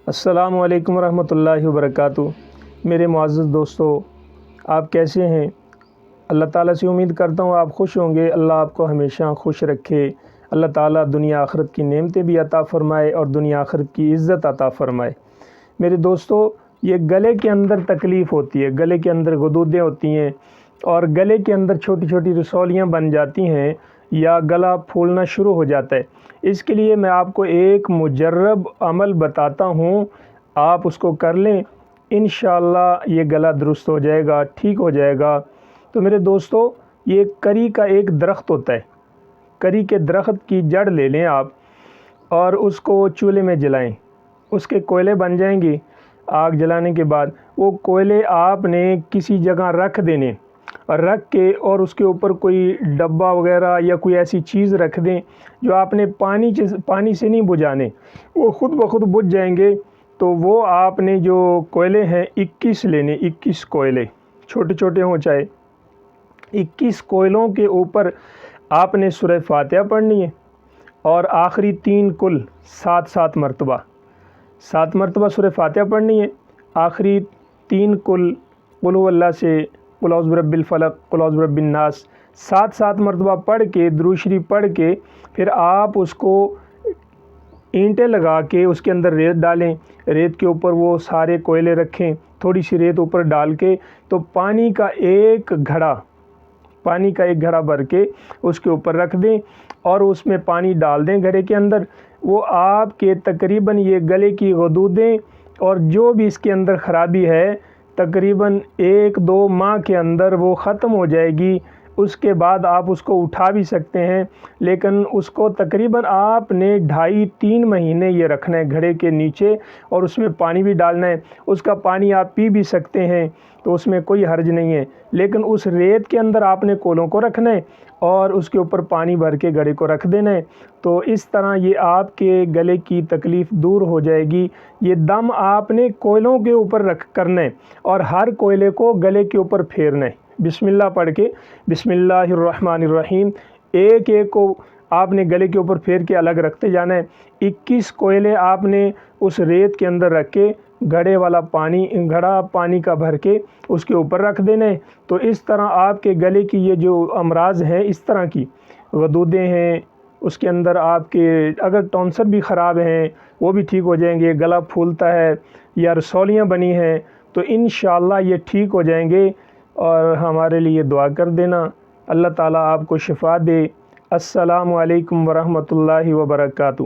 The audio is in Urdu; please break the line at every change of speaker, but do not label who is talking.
السلام علیکم ورحمۃ اللہ وبرکاتہ۔ میرے معزز دوستو، آپ کیسے ہیں؟ اللہ تعالیٰ سے امید کرتا ہوں آپ خوش ہوں گے۔ اللہ آپ کو ہمیشہ خوش رکھے۔ اللہ تعالیٰ دنیا آخرت کی نعمتیں بھی عطا فرمائے اور دنیا آخرت کی عزت عطا فرمائے۔ میرے دوستو، یہ گلے کے اندر تکلیف ہوتی ہے، گلے کے اندر غدودیں ہوتی ہیں اور گلے کے اندر چھوٹی چھوٹی رسولیاں بن جاتی ہیں یا گلا پھولنا شروع ہو جاتا ہے۔ اس کے لیے میں آپ کو ایک مجرب عمل بتاتا ہوں، آپ اس کو کر لیں، انشاءاللہ یہ گلا درست ہو جائے گا، ٹھیک ہو جائے گا۔ تو میرے دوستو، یہ کری کا ایک درخت ہوتا ہے، کری کے درخت کی جڑ لے لیں آپ اور اس کو چولہے میں جلائیں، اس کے کوئلے بن جائیں گے۔ آگ جلانے کے بعد وہ کوئلے آپ نے کسی جگہ رکھ دینے، اور رکھ کے اور اس کے اوپر کوئی ڈبہ وغیرہ یا کوئی ایسی چیز رکھ دیں جو آپ نے پانی سے نہیں بجھانے، وہ خود بخود بجھ جائیں گے۔ تو وہ آپ نے جو کوئلے ہیں 21 لینے، 21 کوئلے، چھوٹے چھوٹے ہوں چاہے، 21 کوئلوں کے اوپر آپ نے سورہ فاتحہ پڑھنی ہے اور آخری 3 کل 7 مرتبہ 7 مرتبہ سورہ فاتحہ پڑھنی ہے، آخری 3 کل قل هو اللہ سے قل اعوذ برب الفلق قل اعوذ برب الناس 7 مرتبہ پڑھ کے درود شریف پڑھ کے پھر آپ اس کو اینٹیں لگا کے اس کے اندر ریت ڈالیں، ریت کے اوپر وہ سارے کوئلے رکھیں، تھوڑی سی ریت اوپر ڈال کے تو پانی کا ایک گھڑا بھر کے اس کے اوپر رکھ دیں اور اس میں پانی ڈال دیں گھڑے کے اندر۔ وہ آپ کے تقریباً یہ گلے کی غدودیں اور جو بھی اس کے اندر خرابی ہے تقریباً 1-2 ماہ کے اندر وہ ختم ہو جائے گی۔ اس کے بعد آپ اس کو اٹھا بھی سکتے ہیں، لیکن اس کو تقریباً آپ نے 2.5-3 مہینے یہ رکھنا ہے گھڑے کے نیچے، اور اس میں پانی بھی ڈالنا ہے۔ اس کا پانی آپ پی بھی سکتے ہیں، تو اس میں کوئی حرج نہیں ہے، لیکن اس ریت کے اندر آپ نے کولوں کو رکھنا ہے اور اس کے اوپر پانی بھر کے گھڑے کو رکھ دینا ہے۔ تو اس طرح یہ آپ کے گلے کی تکلیف دور ہو جائے گی۔ یہ دم آپ نے کوئلوں کے اوپر کرنا ہے اور ہر کوئلے کو گلے کے اوپر پھیرنا ہے، بسم اللہ پڑھ کے، بسم اللہ الرحمن الرحیم، ایک کو آپ نے گلے کے اوپر پھیر کے الگ رکھتے جانا ہے۔ 21 کوئلے آپ نے اس ریت کے اندر رکھ کے گھڑا پانی کا بھر کے اس کے اوپر رکھ دینا ہے۔ تو اس طرح آپ کے گلے کی یہ جو امراض ہیں، اس طرح کی غدودیں ہیں، اس کے اندر آپ کے اگر ٹونسر بھی خراب ہیں وہ بھی ٹھیک ہو جائیں گے، گلا پھولتا ہے یا رسولیاں بنی ہیں تو انشاءاللہ یہ ٹھیک ہو جائیں گے۔ اور ہمارے لیے دعا کر دینا، اللہ تعالیٰ آپ کو شفا دے۔ السلام علیکم ورحمۃ اللہ وبرکاتہ۔